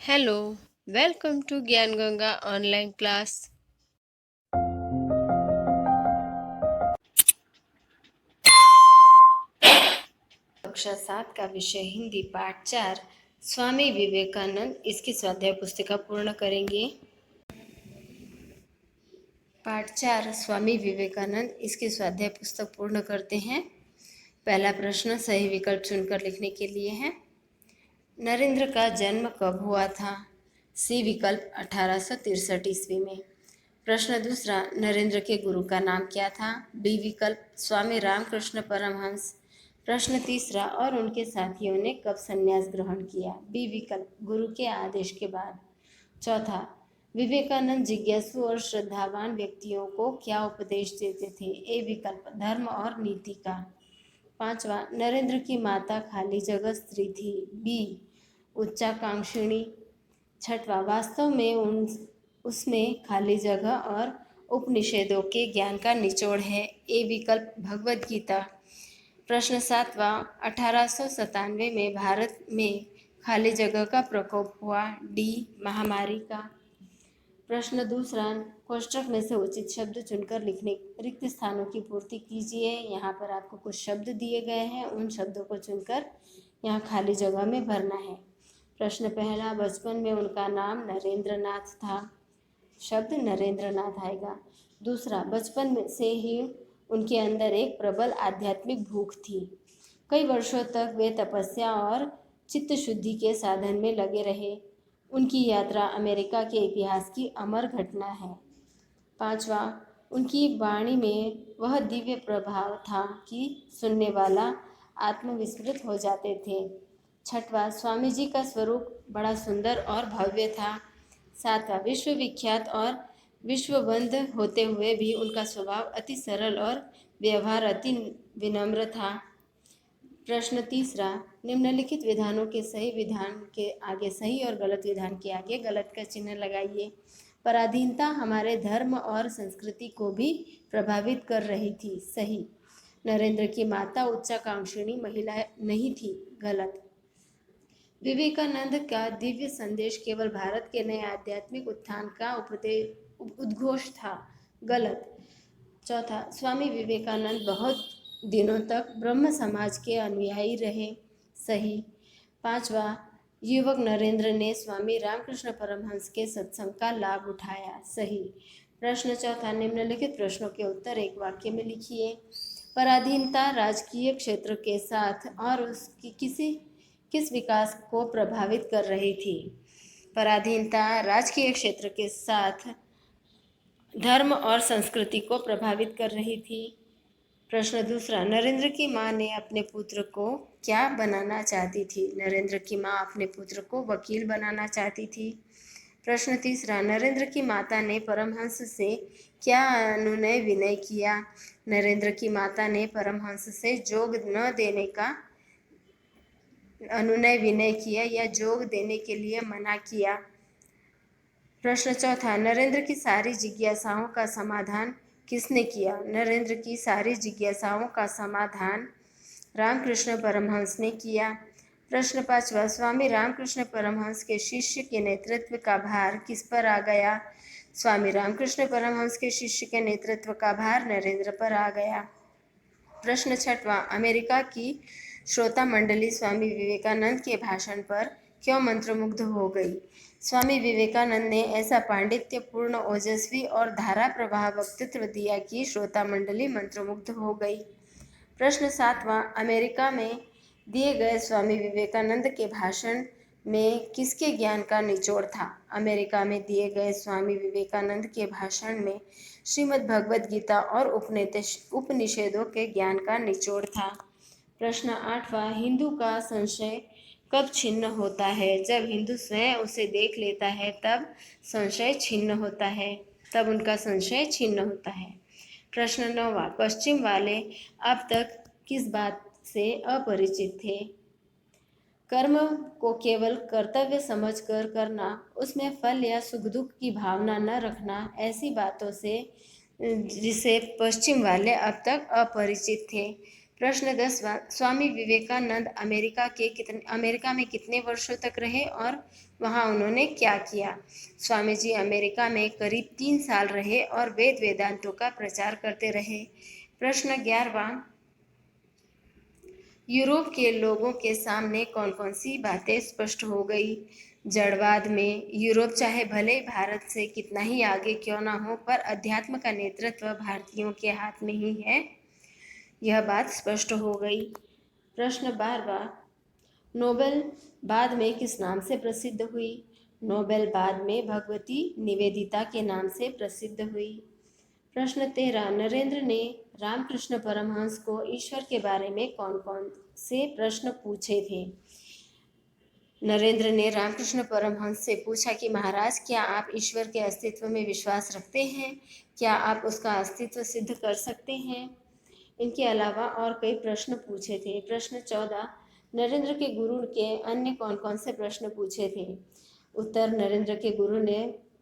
Hello, welcome to ज्ञान Ganga online class. कक्षा 7 का विषय हिंदी पाठ 4 स्वामी विवेकानंद। इसकी स्वाध्याय पुस्तिका पूर्ण करेंगे। पाठ 4 स्वामी विवेकानंद, इसकी स्वाध्याय पुस्तक पूर्ण करते हैं। पहला प्रश्न सही विकल्प चुनकर लिखने के लिए है। नरेंद्र का जन्म कब हुआ था? सी विकल्प 1863 ईस्वी में। प्रश्न दूसरा, नरेंद्र के गुरु का नाम क्या था? बी विकल्प स्वामी रामकृष्ण परमहंस। प्रश्न तीसरा, और उनके साथियों ने कब संन्यास ग्रहण किया? बी विकल्प गुरु के आदेश के बाद। चौथा, विवेकानंद जिज्ञासु और श्रद्धावान व्यक्तियों को क्या उपदेश देते थे? ए विकल्प धर्म और नीति का। पांचवा, नरेंद्र की माता खाली जगह स्त्री थी। बी उच्चाकांक्षिणी। छठवा, वास्तव में उसमें खाली जगह और उपनिषदों के ज्ञान का निचोड़ है। ए विकल्प भगवद गीता। प्रश्न सातवां, 1897 में भारत में खाली जगह का प्रकोप हुआ। डी महामारी का। प्रश्न दूसरा, कोष्ठक में से उचित शब्द चुनकर लिखने रिक्त स्थानों की पूर्ति कीजिए। यहाँ पर आपको कुछ शब्द दिए गए हैं, उन शब्दों को चुनकर यहाँ खाली जगह में भरना है। प्रश्न पहला, बचपन में उनका नाम नरेंद्र नाथ था। शब्द नरेंद्र नाथ आएगा। दूसरा, बचपन में से ही उनके अंदर एक प्रबल आध्यात्मिक भूख थी। कई वर्षों तक वे तपस्या और चित्त शुद्धि के साधन में लगे रहे। उनकी यात्रा अमेरिका के इतिहास की अमर घटना है। पांचवा, उनकी वाणी में वह दिव्य प्रभाव था कि सुनने वाला आत्मविस्मृत हो जाते थे। छठवां, स्वामी जी का स्वरूप बड़ा सुंदर और भव्य था। सातवां, विश्वविख्यात और विश्ववंद होते हुए भी उनका स्वभाव अति सरल और व्यवहार अति विनम्र था। प्रश्न तीसरा, निम्नलिखित विधानों के सही विधान के आगे सही और गलत विधान के आगे गलत का चिन्ह लगाइए। पराधीनता हमारे धर्म और संस्कृति को भी प्रभावित कर रही थी। सही। नरेंद्र की माता उच्चाकांक्षिणी महिला नहीं थी। गलत। विवेकानंद का दिव्य संदेश केवल भारत के नए आध्यात्मिक उत्थान का उद्घोष था। गलत। चौथा, स्वामी विवेकानंद बहुत दिनों तक ब्रह्म समाज के अनुयायी रहे। सही। पांचवा, युवक नरेंद्र ने स्वामी रामकृष्ण परमहंस के सत्संग का लाभ उठाया। सही। प्रश्न चौथा, निम्नलिखित प्रश्नों के उत्तर एक वाक्य में लिखिए। पराधीनता राजकीय क्षेत्र के साथ और उसकी किस विकास को प्रभावित कर रही थी? पराधीनता राजकीय क्षेत्र के साथ धर्म और संस्कृति को प्रभावित कर रही थी। प्रश्न दूसरा, नरेंद्र की मां ने अपने पुत्र को क्या बनाना चाहती थी? नरेंद्र की मां अपने पुत्र को वकील बनाना चाहती थी। प्रश्न तीसरा, नरेंद्र की माता ने परमहंस से क्या अनुनय विनय किया? नरेंद्र की माता ने परमहंस से जोग न देने का अनुनय विनय किया या जोग देने के लिए मना किया। प्रश्न चौथा, नरेंद्र की सारी जिज्ञासाओं का समाधान किसने किया? नरेंद्र की सारी जिज्ञासाओं का समाधान रामकृष्ण परमहंस ने किया। प्रश्न पांचवा, स्वामी रामकृष्ण परमहंस के शिष्य के नेतृत्व का भार किस पर आ गया? स्वामी रामकृष्ण परमहंस के शिष्य के नेतृत्व का भार नरेंद्र पर आ गया। प्रश्न छठवां, अमेरिका की श्रोता मंडली स्वामी विवेकानंद के भाषण पर क्यों मंत्रमुग्ध हो गई? स्वामी विवेकानंद ने ऐसा पांडित्यपूर्ण, ओजस्वी और धारा प्रवाह वक्तृत्व दिया कि श्रोता मंडली मंत्रमुग्ध हो गई। प्रश्न सातवां, अमेरिका में दिए गए स्वामी विवेकानंद के भाषण में किसके ज्ञान का निचोड़ था? अमेरिका में दिए गए स्वामी विवेकानंद के भाषण में श्रीमद् भगवद गीता और उपनिषदों के ज्ञान का निचोड़ था। प्रश्न आठवां, हिंदू का संशय कब छिन्न होता है? जब हिंदू स्वयं उसे देख लेता है तब संशय छिन्न होता है, तब उनका संशय छिन्न होता है। प्रश्न नौवां, पश्चिम वाले अब तक किस बात से अपरिचित थे? कर्म को केवल कर्तव्य समझकर करना, उसमें फल या सुख दुख की भावना न रखना, ऐसी बातों से जिसे पश्चिम वाले अब तक अपरिचित थे। प्रश्न 10वां, स्वामी विवेकानंद अमेरिका में कितने वर्षों तक रहे और वहां उन्होंने क्या किया? स्वामी जी अमेरिका में करीब 3 साल रहे और वेद वेदांतों का प्रचार करते रहे। प्रश्न 11वां, यूरोप के लोगों के सामने कौन कौन सी बातें स्पष्ट हो गई? जड़वाद में यूरोप चाहे भले भारत से कितना ही आगे क्यों ना हो, पर अध्यात्म का नेतृत्व भारतीयों के हाथ में ही है, यह बात स्पष्ट हो गई। प्रश्न 12वां, नोबेल बाद में किस नाम से प्रसिद्ध हुई? नोबेल बाद में भगवती निवेदिता के नाम से प्रसिद्ध हुई। प्रश्न 13, नरेंद्र ने रामकृष्ण परमहंस को ईश्वर के बारे में कौन कौन से प्रश्न पूछे थे? नरेंद्र ने रामकृष्ण परमहंस से पूछा कि महाराज, क्या आप ईश्वर के अस्तित्व में विश्वास रखते हैं? क्या आप उसका अस्तित्व सिद्ध कर सकते हैं? इनके अलावा और कई प्रश्न पूछे थे। प्रश्न 14, नरेंद्र के गुरु के अन्य कौन कौन से प्रश्न पूछे थे? उत्तर, नरेंद्र के गुरु ने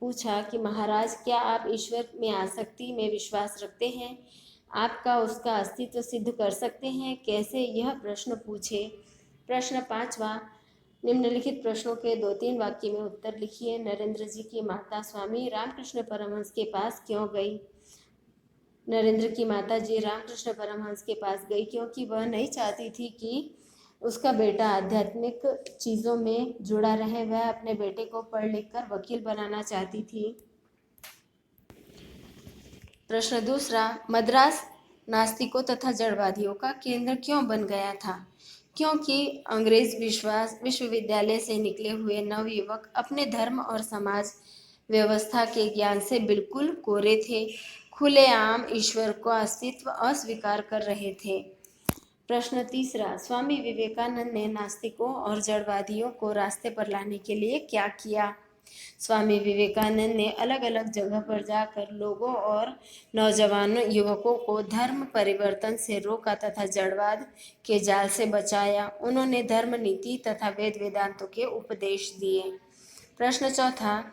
पूछा कि महाराज, क्या आप ईश्वर में आसक्ति में विश्वास रखते हैं? आपका उसका अस्तित्व सिद्ध कर सकते हैं? कैसे, यह प्रश्न पूछे। प्रश्न 5वां, निम्नलिखित प्रश्नों के 2-3 वाक्य में उत्तर लिखिए। नरेंद्र जी की माता स्वामी रामकृष्ण परमहंस के पास क्यों गई? नरेंद्र की माता जी रामकृष्ण परमहंस के पास गई क्योंकि वह नहीं चाहती थी कि उसका बेटा आध्यात्मिक चीज़ों में जुड़ा रहे। वह अपने बेटे को पढ़ लिख कर वकील बनाना चाहती थी। प्रश्न 2, मद्रास नास्तिकों तथा जड़वादियों का केंद्र क्यों बन गया था? क्योंकि अंग्रेज विश्वविद्यालय से निकले हुए नवयुवक अपने धर्म और समाज व्यवस्था के ज्ञान से बिल्कुल कोरे थे, खुलेआम ईश्वर को अस्तित्व अस्वीकार कर रहे थे। प्रश्न 3, स्वामी विवेकानंद ने नास्तिकों और जड़वादियों को रास्ते पर लाने के लिए क्या किया? स्वामी विवेकानंद ने अलग अलग जगह पर जाकर लोगों और नौजवान युवकों को धर्म परिवर्तन से रोका तथा जड़वाद के जाल से बचाया। उन्होंने धर्म नीति तथा वेद वेदांतों के उपदेश दिए। प्रश्न 4,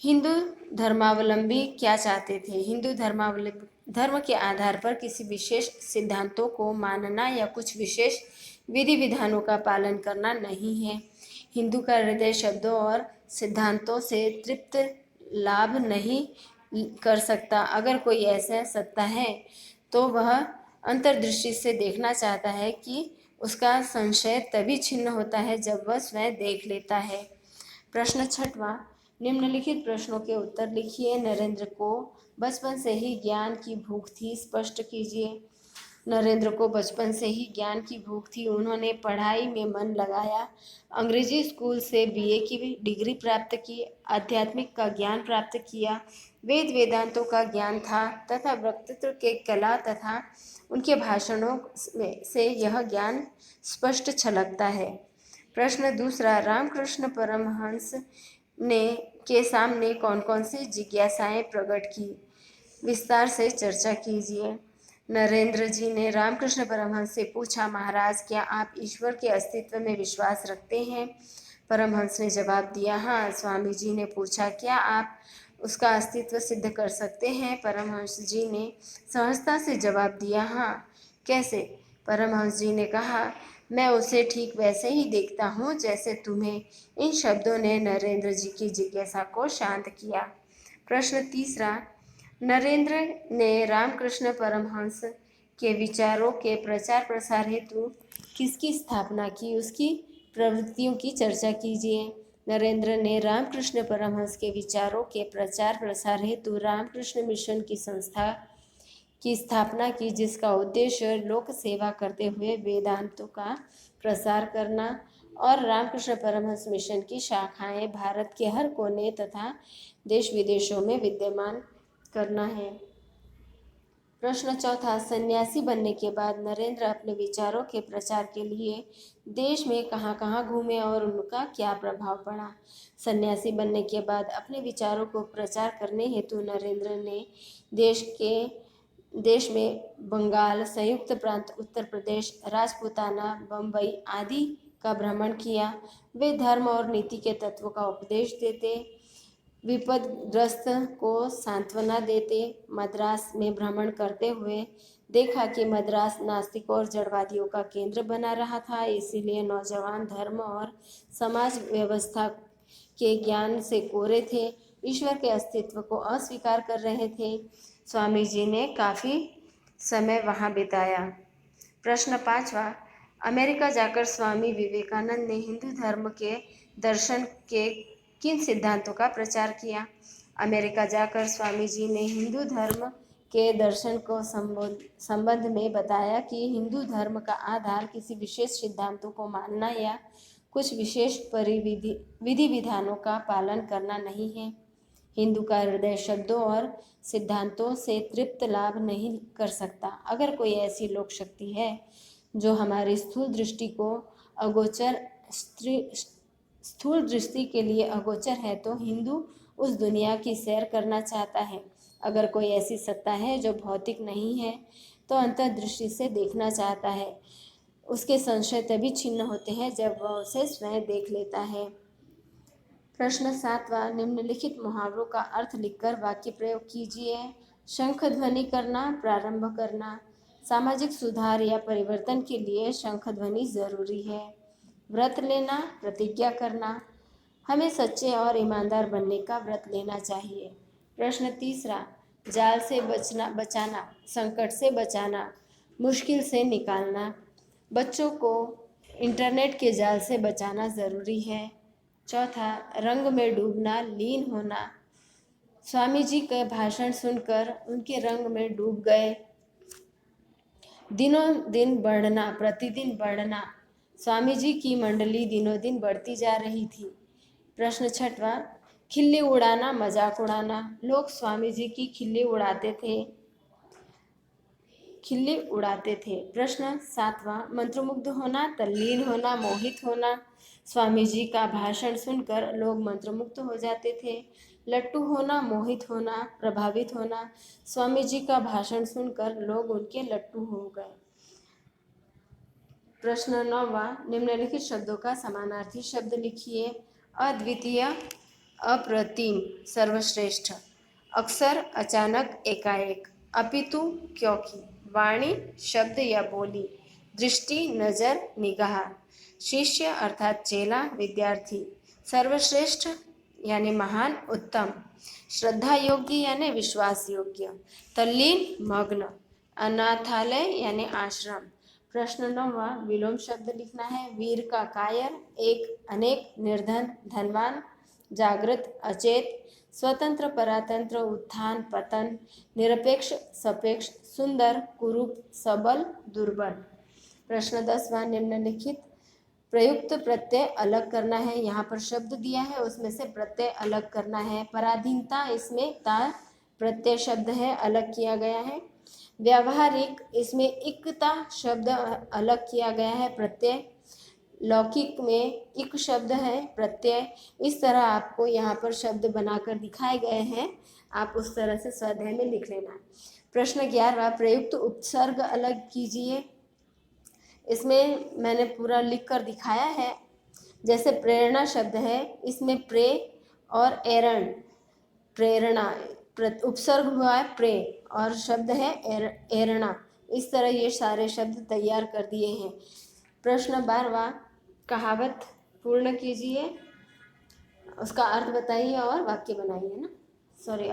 हिंदू धर्मावलंबी क्या चाहते थे? हिंदू धर्म के आधार पर किसी विशेष सिद्धांतों को मानना या कुछ विशेष विधि विधानों का पालन करना नहीं है। हिंदू का हृदय शब्दों और सिद्धांतों से तृप्त लाभ नहीं कर सकता। अगर कोई ऐसा सत्ता है तो वह अंतर्दृष्टि से देखना चाहता है कि उसका संशय तभी छिन्न होता है जब वह स्वयं देख लेता है। प्रश्न 6, निम्नलिखित प्रश्नों के उत्तर लिखिए। नरेंद्र को बचपन से ही ज्ञान की भूख थी, स्पष्ट कीजिए। नरेंद्र को बचपन से ही ज्ञान की भूख थी। उन्होंने पढ़ाई में मन लगाया, अंग्रेजी स्कूल से BA की डिग्री प्राप्त की, आध्यात्मिक का ज्ञान प्राप्त किया, वेद वेदांतों का ज्ञान था तथा वक्तृत्व के कला तथा उनके भाषणों से यह ज्ञान स्पष्ट छलकता है। प्रश्न 2, रामकृष्ण परमहंस के सामने कौन कौन सी जिज्ञासाएं प्रकट की? विस्तार से चर्चा कीजिए। नरेंद्र जी ने रामकृष्ण परमहंस से पूछा, महाराज, क्या आप ईश्वर के अस्तित्व में विश्वास रखते हैं? परमहंस ने जवाब दिया, हाँ। स्वामी जी ने पूछा, क्या आप उसका अस्तित्व सिद्ध कर सकते हैं? परमहंस जी ने सहजता से जवाब दिया, हाँ। कैसे? परमहंस जी ने कहा, मैं उसे ठीक वैसे ही देखता हूँ जैसे तुम्हें। इन शब्दों ने नरेंद्र जी की जिज्ञासा को शांत किया। प्रश्न 3, नरेंद्र ने रामकृष्ण परमहंस के विचारों के प्रचार प्रसार हेतु किसकी स्थापना की? उसकी प्रवृत्तियों की चर्चा कीजिए। नरेंद्र ने रामकृष्ण परमहंस के विचारों के प्रचार प्रसार हेतु रामकृष्ण मिशन की संस्था की स्थापना की, जिसका उद्देश्य लोक सेवा करते हुए वेदांतों का प्रसार करना और रामकृष्ण परमहंस मिशन की शाखाएं भारत के हर कोने तथा देश विदेशों में विद्यमान करना है। प्रश्न 4, सन्यासी बनने के बाद नरेंद्र अपने विचारों के प्रचार के लिए देश में कहाँ कहाँ घूमे और उनका क्या प्रभाव पड़ा? सन्यासी बनने के बाद अपने विचारों को प्रचार करने हेतु नरेंद्र ने देश में बंगाल, संयुक्त प्रांत उत्तर प्रदेश, राजपूताना, बम्बई आदि का भ्रमण किया। वे धर्म और नीति के तत्वों का उपदेश देते, विपदग्रस्त को सांत्वना देते। मद्रास में भ्रमण करते हुए देखा कि मद्रास नास्तिकों और जड़वादियों का केंद्र बना रहा था, इसीलिए नौजवान धर्म और समाज व्यवस्था के ज्ञान से कोरे थे, ईश्वर के अस्तित्व को अस्वीकार कर रहे थे। स्वामी जी ने काफ़ी समय वहाँ बिताया। प्रश्न 5वां, अमेरिका जाकर स्वामी विवेकानंद ने हिंदू धर्म के दर्शन के किन सिद्धांतों का प्रचार किया? अमेरिका जाकर स्वामी जी ने हिंदू धर्म के दर्शन को संबंध में बताया कि हिंदू धर्म का आधार किसी विशेष सिद्धांतों को मानना या कुछ विशेष विधि विधानों का पालन करना नहीं है। हिंदू का हृदय शब्दों और सिद्धांतों से तृप्त लाभ नहीं कर सकता। अगर कोई ऐसी लोक शक्ति है जो हमारी स्थूल दृष्टि को अगोचर स्थूल दृष्टि के लिए अगोचर है, तो हिंदू उस दुनिया की सैर करना चाहता है। अगर कोई ऐसी सत्ता है जो भौतिक नहीं है, तो अंतर्दृष्टि से देखना चाहता है। उसके संशय तभी छिन्न होते हैं जब वह उसे स्वयं देख लेता है। प्रश्न 7वां, निम्नलिखित मुहावरों का अर्थ लिखकर वाक्य प्रयोग कीजिए। शंख ध्वनि करना, प्रारंभ करना। सामाजिक सुधार या परिवर्तन के लिए शंख ध्वनि जरूरी है। व्रत लेना, प्रतिज्ञा करना। हमें सच्चे और ईमानदार बनने का व्रत लेना चाहिए। प्रश्न 3, जाल से बचाना, संकट से बचाना, मुश्किल से निकालना। बच्चों को इंटरनेट के जाल से बचाना ज़रूरी है। चौथा, रंग में डूबना, लीन होना। स्वामी जी के भाषण सुनकर उनके रंग में डूब गए। दिनों दिन बढ़ना, प्रतिदिन बढ़ना। स्वामी जी की मंडली दिनों दिन बढ़ती जा रही थी। प्रश्न 6वां, खिल्ली उड़ाना, मजाक उड़ाना। लोग स्वामी जी की खिल्ली उड़ाते थे। प्रश्न 7वां, मंत्रमुग्ध होना, तल्लीन होना, मोहित होना। स्वामी जी का भाषण सुनकर लोग मंत्रमुग्ध हो जाते थे। लट्टू होना, मोहित होना, प्रभावित होना। स्वामी जी का भाषण सुनकर लोग उनके लट्टू हो गए। प्रश्न 9वां, निम्नलिखित शब्दों का समानार्थी शब्द लिखिए। अद्वितीय, अप्रतिम, सर्वश्रेष्ठ। अक्सर, अचानक, एकाएक। अपितु, क्योंकि। वाणी, शब्द या बोली। दृष्टि, नजर, निगाह। शिष्य अर्थात चेला, विद्यार्थी। सर्वश्रेष्ठ यानी महान, उत्तम। श्रद्धा योग्य यानी विश्वास योग्य। तल्लीन, मग्न। अनाथालय यानी आश्रम। प्रश्न 9वां, विलोम शब्द लिखना है। वीर का कायर, एक, अनेक, निर्धन, धनवान, जागृत, अचेत, स्वतंत्र, परातंत्र, उत्थान, पतन, निरपेक्ष, सापेक्ष, सुंदर, कुरूप, सबल, दुर्बल। प्रश्न 10वां, निम्नलिखित प्रयुक्त प्रत्यय अलग करना है। यहाँ पर शब्द दिया है, उसमें से प्रत्यय अलग करना है। पराधीनता, इसमें ता प्रत्यय शब्द है, अलग किया गया है। व्यावहारिक, इसमें इकता शब्द अलग किया गया है, प्रत्यय। लौकिक में इक शब्द है, प्रत्यय। इस तरह आपको यहाँ पर शब्द बनाकर दिखाए गए हैं, आप उस तरह से स्वाध्याय में लिख लेना। प्रश्न 11वां, प्रयुक्त उपसर्ग अलग कीजिए। इसमें मैंने पूरा लिख कर दिखाया है। जैसे प्रेरणा शब्द है, इसमें प्रे और एरण, प्रेरणा उपसर्ग हुआ है प्रे और शब्द है एरणा। इस तरह ये सारे शब्द तैयार कर दिए हैं। प्रश्न 12वां, कहावत पूर्ण कीजिए, उसका अर्थ बताइए और वाक्य बनाइए ना,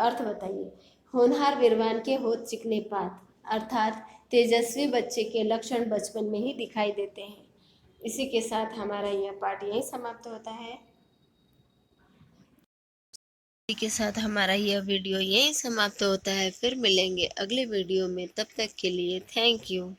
अर्थ बताइए। होनहार विद्वान के होत चिकने पात, अर्थात तेजस्वी बच्चे के लक्षण बचपन में ही दिखाई देते हैं। इसी के साथ हमारा यह पाठ यहीं समाप्त होता है। इसी के साथ हमारा यह वीडियो यहीं समाप्त होता है। फिर मिलेंगे अगले वीडियो में, तब तक के लिए थैंक यू।